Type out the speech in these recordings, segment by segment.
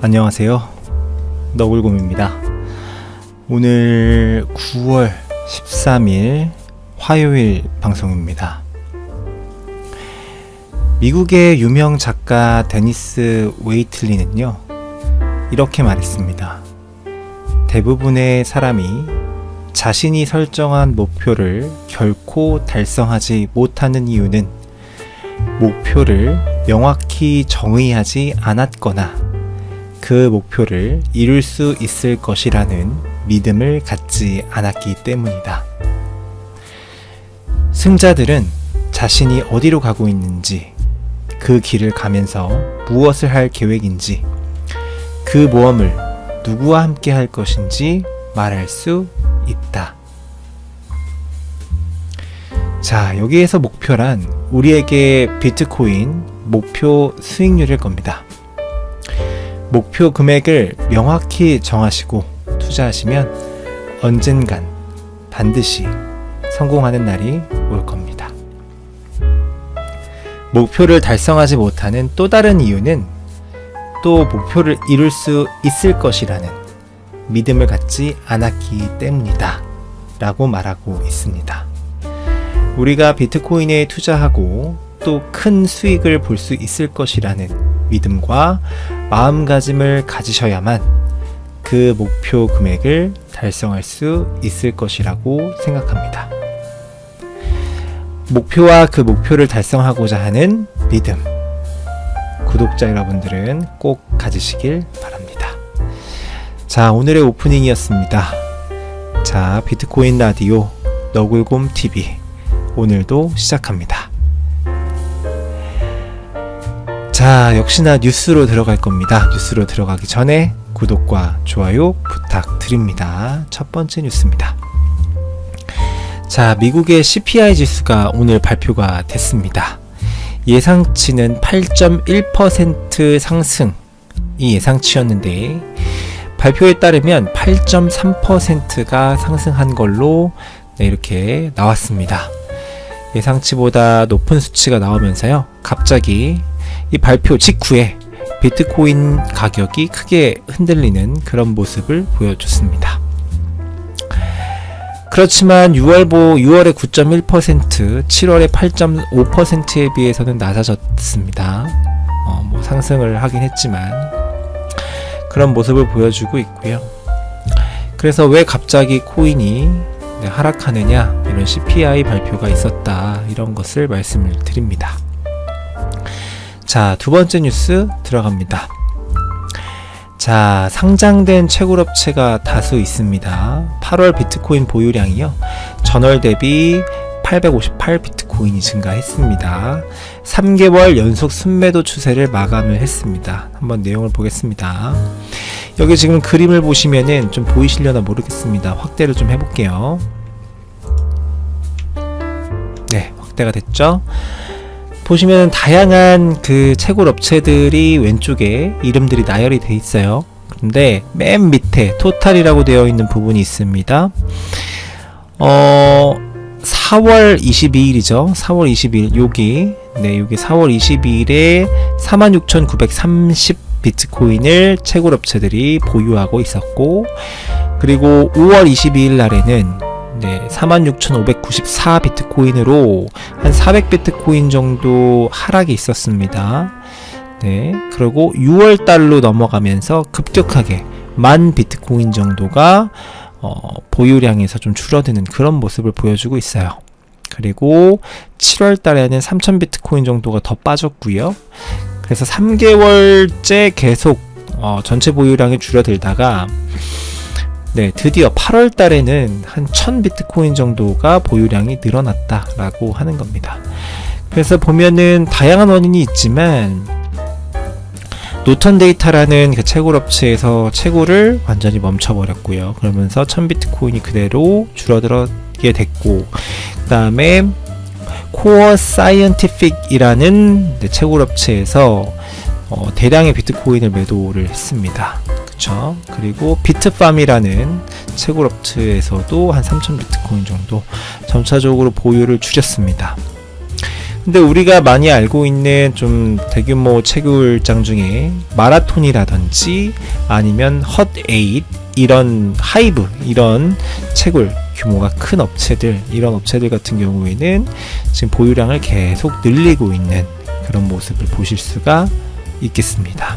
안녕하세요. 너굴곰입니다. 오늘 9월 13일 화요일 방송입니다. 미국의 유명 작가 데니스 웨이틀리는요, 이렇게 말했습니다. 대부분의 사람이 자신이 설정한 목표를 결코 달성하지 못하는 이유는 목표를 명확히 정의하지 않았거나 그 목표를 이룰 수 있을 것이라는 믿음을 갖지 않았기 때문이다. 승자들은 자신이 어디로 가고 있는지, 그 길을 가면서 무엇을 할 계획인지, 그 모험을 누구와 함께 할 것인지 말할 수 있다. 자, 여기에서 목표란 우리에게 비트코인 목표 수익률일 겁니다. 목표 금액을 명확히 정하시고 투자하시면 언젠간 반드시 성공하는 날이 올 겁니다. 목표를 달성하지 못하는 또 다른 이유는 또 목표를 이룰 수 있을 것이라는 믿음을 갖지 않았기 때문이다 라고 말하고 있습니다. 우리가 비트코인에 투자하고 또 큰 수익을 볼 수 있을 것이라는 믿음과 마음가짐을 가지셔야만 그 목표 금액을 달성할 수 있을 것이라고 생각합니다. 목표와 그 목표를 달성하고자 하는 믿음, 구독자 여러분들은 꼭 가지시길 바랍니다. 자, 오늘의 오프닝이었습니다. 자, 비트코인 라디오 너굴곰 TV 오늘도 시작합니다. 자, 역시나 뉴스로 들어갈 겁니다. 뉴스로 들어가기 전에 구독과 좋아요 부탁드립니다. 첫 번째 뉴스입니다. 자, 미국의 CPI 지수가 오늘 발표가 됐습니다. 예상치는 8.1% 상승이 예상치였는데 발표에 따르면 8.3%가 상승한 걸로 이렇게 나왔습니다. 예상치보다 높은 수치가 나오면서요, 갑자기 이 발표 직후에 비트코인 가격이 크게 흔들리는 그런 모습을 보여줬습니다. 그렇지만 6월에 9.1%, 7월에 8.5%에 비해서는 낮아졌습니다. 상승을 하긴 했지만 그런 모습을 보여주고 있고요. 그래서 왜 갑자기 코인이 하락하느냐, 이런 CPI 발표가 있었다, 이런 것을 말씀을 드립니다. 자, 두 번째 뉴스 들어갑니다. 자, 상장된 채굴업체가 다수 있습니다. 8월 비트코인 보유량이요, 전월 대비 858 비트코인이 증가했습니다. 3개월 연속 순매도 추세를 마감을 했습니다. 한번 내용을 보겠습니다. 여기 지금 그림을 보시면은 좀 보이시려나 모르겠습니다. 확대를 좀 해볼게요. 네, 확대가 됐죠? 보시면 다양한 그 채굴 업체들이 왼쪽에 이름들이 나열이 돼 있어요. 그런데 맨 밑에 토탈이라고 되어 있는 부분이 있습니다. 4월 22일이죠. 4월 22일 여기 4월 22일에 46,930 비트코인을 채굴 업체들이 보유하고 있었고, 그리고 5월 22일 날에는 46,594 비트코인으로 한 400 비트코인 정도 하락이 있었습니다. 네, 그리고 6월 달로 넘어가면서 급격하게 10,000 비트코인 정도가 보유량에서 좀 줄어드는 그런 모습을 보여주고 있어요. 그리고 7월 달에는 3,000 비트코인 정도가 더 빠졌고요. 그래서 3개월째 계속 전체 보유량이 줄어들다가 드디어 8월 달에는 한 1,000 비트코인 정도가 보유량이 늘어났다라고 하는 겁니다. 그래서 보면은 다양한 원인이 있지만 노턴 데이터라는 그 채굴업체에서 채굴을 완전히 멈춰버렸고요. 그러면서 1,000 비트코인이 그대로 줄어들게 됐고, 그 다음에 코어 사이언티픽이라는 채굴업체에서 대량의 비트코인을 매도를 했습니다. 그쵸? 그리고 비트팜이라는 채굴업체에서도 한 3,000 비트코인 정도 점차적으로 보유를 줄였습니다. 근데 우리가 많이 알고 있는 좀 대규모 채굴장 중에 마라톤이라든지 아니면 헛8 이런 하이브 이런 채굴 규모가 큰 업체들, 이런 업체들 같은 경우에는 지금 보유량을 계속 늘리고 있는 그런 모습을 보실 수가 있겠습니다.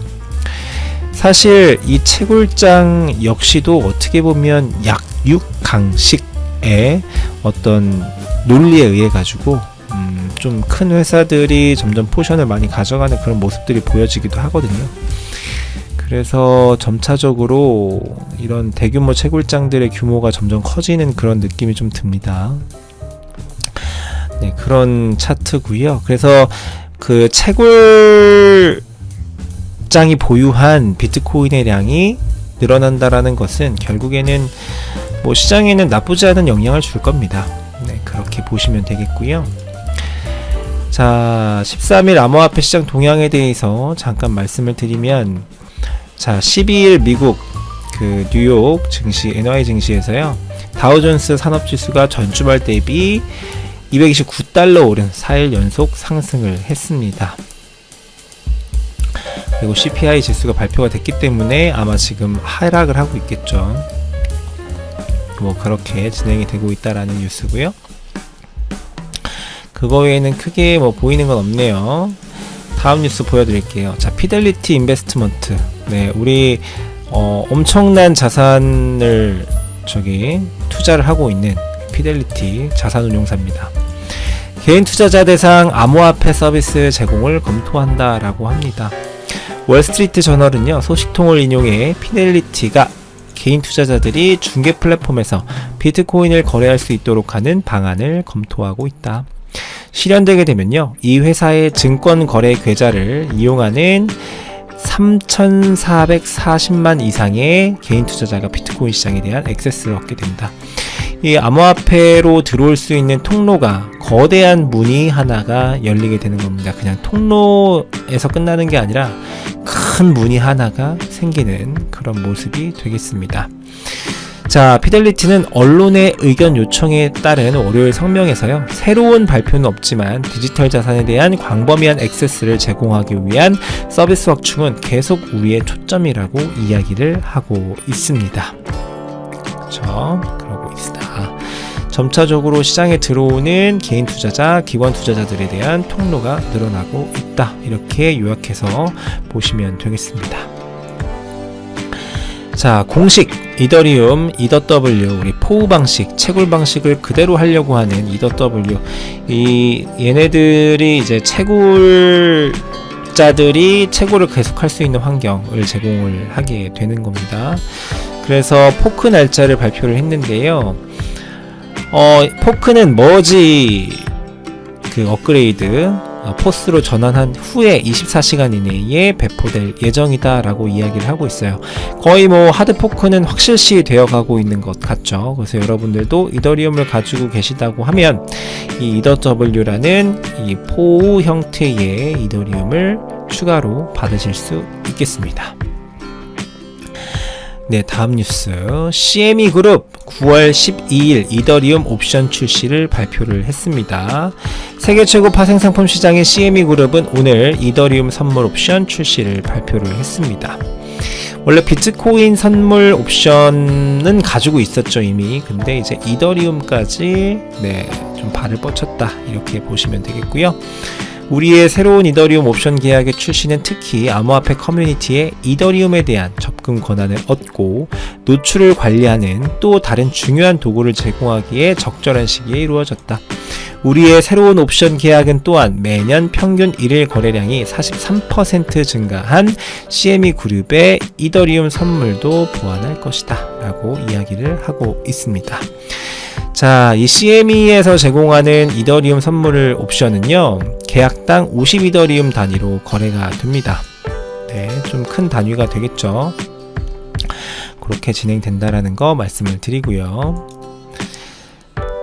사실 이 채굴장 역시도 어떻게 보면 약육강식의 어떤 논리에 의해 가지고 좀 큰 회사들이 점점 포션을 많이 가져가는 그런 모습들이 보여지기도 하거든요. 그래서 점차적으로 이런 대규모 채굴장들의 규모가 점점 커지는 그런 느낌이 좀 듭니다. 네, 그런 차트고요. 그래서 그 채굴장이 보유한 비트코인의 량이 늘어난다라는 것은 결국에는 뭐 시장에는 나쁘지 않은 영향을 줄 겁니다. 네, 그렇게 보시면 되겠고요. 자, 13일 암호화폐 시장 동향에 대해서 잠깐 말씀을 드리면, 자, 12일 미국 그 뉴욕 증시 NY 증시에서요, 다우존스 산업지수가 전주말 대비 229달러 오른 4일 연속 상승을 했습니다. 그리고 CPI 지수가 발표가 됐기 때문에 아마 지금 하락을 하고 있겠죠. 뭐 그렇게 진행이 되고 있다라는 뉴스고요. 그거 외에는 크게 뭐 보이는 건 없네요. 다음 뉴스 보여드릴게요. 자, 피델리티 인베스트먼트. 네, 우리 엄청난 자산을 투자를 하고 있는 피델리티 자산운용사입니다. 개인 투자자 대상 암호화폐 서비스 제공을 검토한다라고 합니다. 월스트리트 저널은요, 소식통을 인용해 피델리티가 개인 투자자들이 중개 플랫폼에서 비트코인을 거래할 수 있도록 하는 방안을 검토하고 있다. 실현되게 되면요, 이 회사의 증권 거래 계좌를 이용하는 3,440만 이상의 개인 투자자가 비트코인 시장에 대한 액세스를 얻게 된다. 이 암호화폐로 들어올 수 있는 통로가, 거대한 문이 하나가 열리게 되는 겁니다. 그냥 통로에서 끝나는 게 아니라 큰 문이 하나가 생기는 그런 모습이 되겠습니다. 자, 피델리티는 언론의 의견 요청에 따른 월요일 성명에서요, 새로운 발표는 없지만 디지털 자산에 대한 광범위한 액세스를 제공하기 위한 서비스 확충은 계속 우리의 초점이라고 이야기를 하고 있습니다. 그렇죠? 그러고 있다. 점차적으로 시장에 들어오는 개인 투자자, 기관 투자자들에 대한 통로가 늘어나고 있다. 이렇게 요약해서 보시면 되겠습니다. 자, 공식 이더리움 EDW, 우리 포우 방식, 채굴 방식을 그대로 하려고 하는 EDW, 얘네들이 이제 채굴자들이 채굴을 계속할 수 있는 환경을 제공을 하게 되는 겁니다. 그래서 포크 날짜를 발표를 했는데요. 포크는 머지 그 업그레이드 포스로 전환한 후에 24시간 이내에 배포될 예정이다 라고 이야기를 하고 있어요. 거의 뭐 하드포크는 확실시 되어가고 있는 것 같죠. 그래서 여러분들도 이더리움을 가지고 계시다고 하면 이 EDW라는 이 포우 형태의 이더리움을 추가로 받으실 수 있겠습니다. 네, 다음 뉴스. CME 그룹 9월 12일 이더리움 옵션 출시를 발표를 했습니다. 세계 최고 파생 상품 시장인 CME 그룹은 오늘 이더리움 선물 옵션 출시를 발표를 했습니다. 원래 비트코인 선물 옵션은 가지고 있었죠, 이미. 근데 이제 이더리움까지 좀 발을 뻗쳤다, 이렇게 보시면 되겠고요. 우리의 새로운 이더리움 옵션 계약의 출시는 특히 암호화폐 커뮤니티에 이더리움에 대한 접근 권한을 얻고 노출을 관리하는 또 다른 중요한 도구를 제공하기에 적절한 시기에 이루어졌다. 우리의 새로운 옵션 계약은 또한 매년 평균 1일 거래량이 43% 증가한 CME 그룹의 이더리움 선물도 보완할 것이다 라고 이야기를 하고 있습니다. 자, 이 CME에서 제공하는 이더리움 선물 옵션은요, 계약당 50 이더리움 단위로 거래가 됩니다. 네, 좀 큰 단위가 되겠죠. 그렇게 진행된다라는 거 말씀을 드리고요.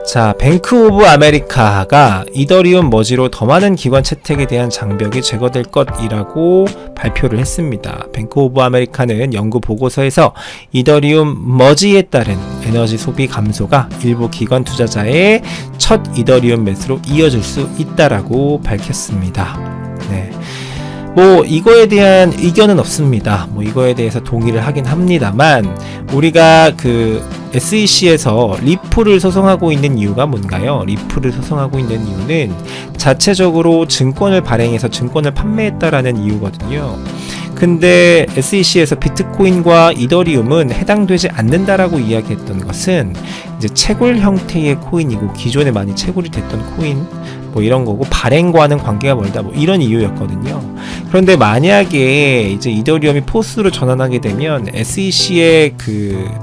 자, 뱅크 오브 아메리카가 이더리움 머지로 더 많은 기관 채택에 대한 장벽이 제거될 것이라고 발표를 했습니다. 뱅크 오브 아메리카는 연구 보고서에서 이더리움 머지에 따른 에너지 소비 감소가 일부 기관 투자자의 첫 이더리움 매수로 이어질 수 있다라고 밝혔습니다. 네. 이거에 대한 의견은 없습니다. 이거에 대해서 동의를 하긴 합니다만, 우리가 SEC에서 리플을 소송하고 있는 이유가 뭔가요? 리플을 소송하고 있는 이유는 자체적으로 증권을 발행해서 증권을 판매했다라는 이유거든요. 근데 SEC에서 비트코인과 이더리움은 해당되지 않는다라고 이야기했던 것은 이제 채굴 형태의 코인이고 기존에 많이 채굴이 됐던 코인 이런 거고 발행과는 관계가 멀다 이런 이유였거든요. 그런데 만약에 이제 이더리움이 포스로 전환하게 되면 SEC의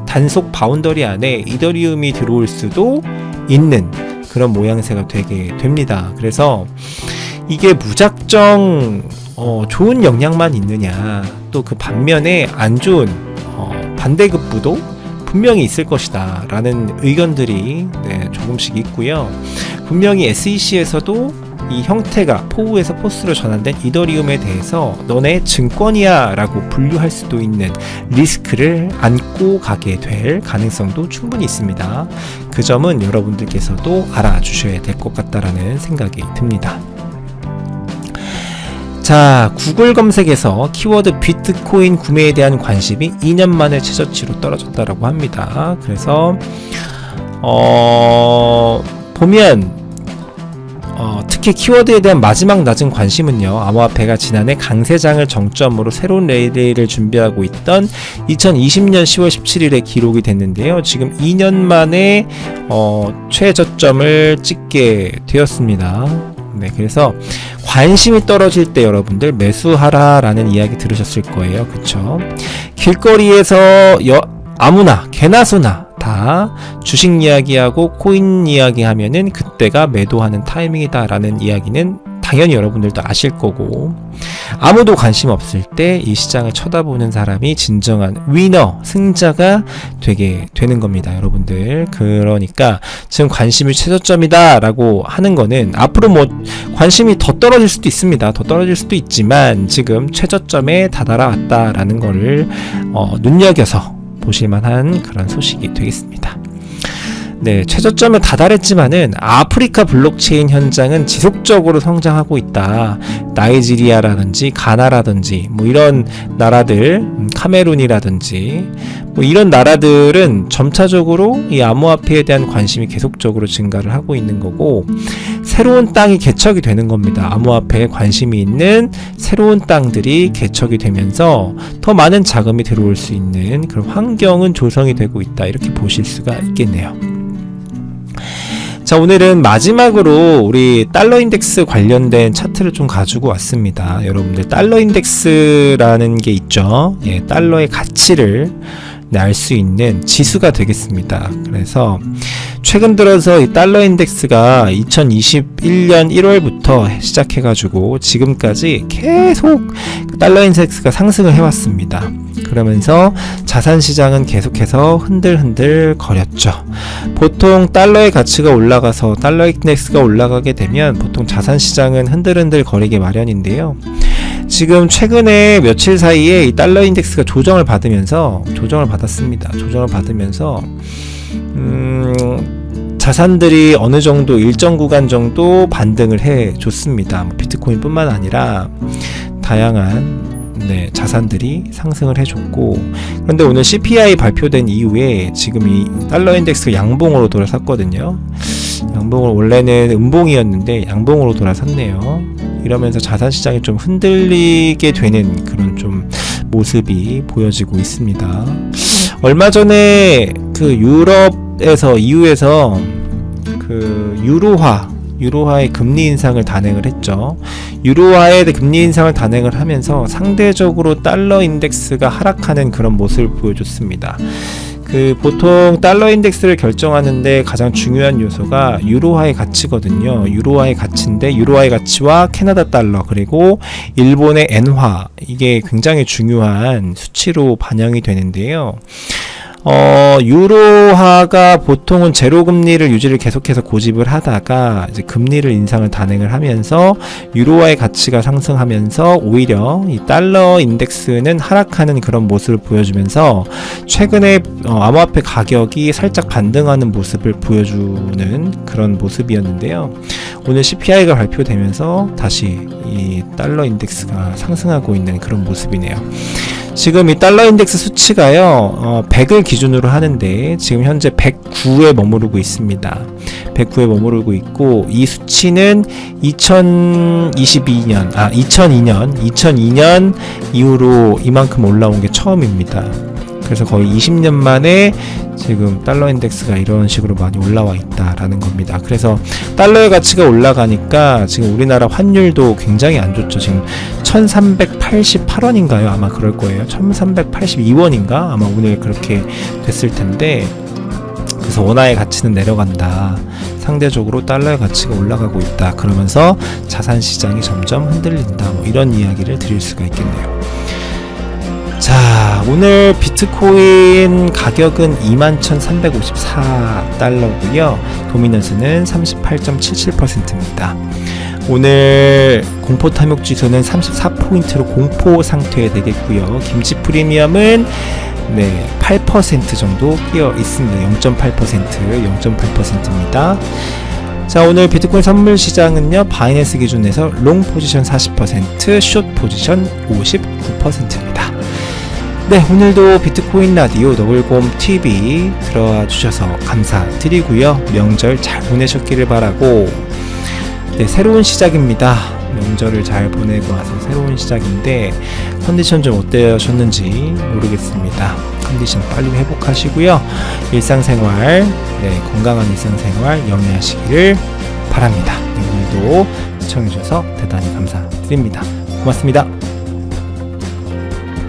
단속 바운더리 안에 이더리움이 들어올 수도 있는 그런 모양새가 되게 됩니다. 그래서 이게 무작정 좋은 영향만 있느냐, 또 그 반면에 안 좋은 반대급부도 분명히 있을 것이다 라는 의견들이 조금씩 있고요. 분명히 SEC에서도 이 형태가 포우에서 포스로 전환된 이더리움에 대해서 너네 증권이야 라고 분류할 수도 있는 리스크를 안고 가게 될 가능성도 충분히 있습니다. 그 점은 여러분들께서도 알아주셔야 될 것 같다라는 생각이 듭니다. 자, 구글 검색에서 키워드 비트코인 구매에 대한 관심이 2년 만에 최저치로 떨어졌다라고 합니다. 그래서 보면 특히 키워드에 대한 마지막 낮은 관심은요, 암호화폐가 지난해 강세장을 정점으로 새로운 레일을 준비하고 있던 2020년 10월 17일에 기록이 됐는데요. 지금 2년 만에 최저점을 찍게 되었습니다. 네, 그래서 관심이 떨어질 때 여러분들 매수하라 라는 이야기 들으셨을 거예요. 그쵸? 길거리에서 아무나 개나 소나 다 주식 이야기하고 코인 이야기하면은 그때가 매도하는 타이밍이다 라는 이야기는 당연히 여러분들도 아실 거고, 아무도 관심 없을 때 이 시장을 쳐다보는 사람이 진정한 위너, 승자가 되는 겁니다, 여러분들. 그러니까 지금 관심이 최저점이다 라고 하는 거는 앞으로 관심이 더 떨어질 수도 있습니다. 더 떨어질 수도 있지만 지금 최저점에 다다라왔다 라는 거를 눈여겨서 보실만한 그런 소식이 되겠습니다. 네, 최저점에 다다랐지만은 아프리카 블록체인 현장은 지속적으로 성장하고 있다. 나이지리아라든지 가나라든지 이런 나라들, 카메룬이라든지 이런 나라들은 점차적으로 이 암호화폐에 대한 관심이 계속적으로 증가를 하고 있는 거고, 새로운 땅이 개척이 되는 겁니다. 암호화폐에 관심이 있는 새로운 땅들이 개척이 되면서 더 많은 자금이 들어올 수 있는 그런 환경은 조성이 되고 있다, 이렇게 보실 수가 있겠네요. 자, 오늘은 마지막으로 우리 달러 인덱스 관련된 차트를 좀 가지고 왔습니다. 여러분들 달러 인덱스라는 게 있죠. 예, 달러의 가치를 알 수 있는 지수가 되겠습니다. 그래서 최근 들어서 이 달러 인덱스가 2021년 1월부터 시작해가지고 지금까지 계속 달러 인덱스가 상승을 해왔습니다. 그러면서 자산 시장은 계속해서 흔들흔들 거렸죠. 보통 달러의 가치가 올라가서 달러 인덱스가 올라가게 되면 보통 자산 시장은 흔들흔들 거리게 마련인데요. 지금 최근에 며칠 사이에 이 달러 인덱스가 조정을 받았습니다. 조정을 받으면서 자산들이 어느 정도 일정 구간 정도 반등을 해 줬습니다. 비트코인뿐만 아니라 다양한 자산들이 상승을 해줬고, 그런데 오늘 CPI 발표된 이후에 지금 이 달러 인덱스가 양봉으로 돌아섰거든요. 원래는 음봉이었는데 양봉으로 돌아섰네요. 이러면서 자산 시장이 좀 흔들리게 되는 그런 좀 모습이 보여지고 있습니다. 얼마 전에 유럽에서 EU에서 유로화의 금리 인상을 단행을 했죠. 유로화의 금리 인상을 단행을 하면서 상대적으로 달러 인덱스가 하락하는 그런 모습을 보여줬습니다. 보통 달러 인덱스를 결정하는데 가장 중요한 요소가 유로화의 가치거든요. 유로화의 가치인데, 유로화의 가치와 캐나다 달러 그리고 일본의 엔화, 이게 굉장히 중요한 수치로 반영이 되는데요. 유로화가 보통은 제로 금리를 유지를 계속해서 고집을 하다가 이제 금리를 인상을 단행을 하면서 유로화의 가치가 상승하면서 오히려 이 달러 인덱스는 하락하는 그런 모습을 보여주면서 최근에 암호화폐 가격이 살짝 반등하는 모습을 보여주는 그런 모습이었는데요. 오늘 CPI가 발표되면서 다시 이 달러 인덱스가 상승하고 있는 그런 모습이네요. 지금 이 달러 인덱스 수치가요, 100을 기준으로 하는데 지금 현재 109에 머무르고 있습니다. 109에 머무르고 있고, 이 수치는 2002년 이후로 이만큼 올라온 게 처음입니다. 그래서 거의 20년 만에 지금 달러 인덱스가 이런 식으로 많이 올라와 있다라는 겁니다. 그래서 달러의 가치가 올라가니까 지금 우리나라 환율도 굉장히 안 좋죠. 지금 1388원인가요? 아마 그럴 거예요. 1382원인가? 아마 오늘 그렇게 됐을 텐데, 그래서 원화의 가치는 내려간다. 상대적으로 달러의 가치가 올라가고 있다. 그러면서 자산 시장이 점점 흔들린다. 뭐 이런 이야기를 드릴 수가 있겠네요. 자, 오늘 비트코인 가격은 21,354달러고요. 도미넌스는 38.77%입니다. 오늘 공포 탐욕 지수는 34포인트로 공포 상태에 되겠고요. 김치 프리미엄은 8% 정도 끼어 있습니다. 0.8%입니다. 자, 오늘 비트코인 선물 시장은요, 바이낸스 기준에서 롱 포지션 40%, 숏 포지션 59%입니다. 네, 오늘도 비트코인 라디오 너굴곰 TV 들어와 주셔서 감사드리고요. 명절 잘 보내셨기를 바라고, 네, 새로운 시작입니다. 명절을 잘 보내고 와서 새로운 시작인데 컨디션 좀 어떠셨는지 모르겠습니다. 컨디션 빨리 회복하시고요. 일상생활, 건강한 일상생활 영위하시기를 바랍니다. 오늘도 시청해주셔서 대단히 감사드립니다. 고맙습니다.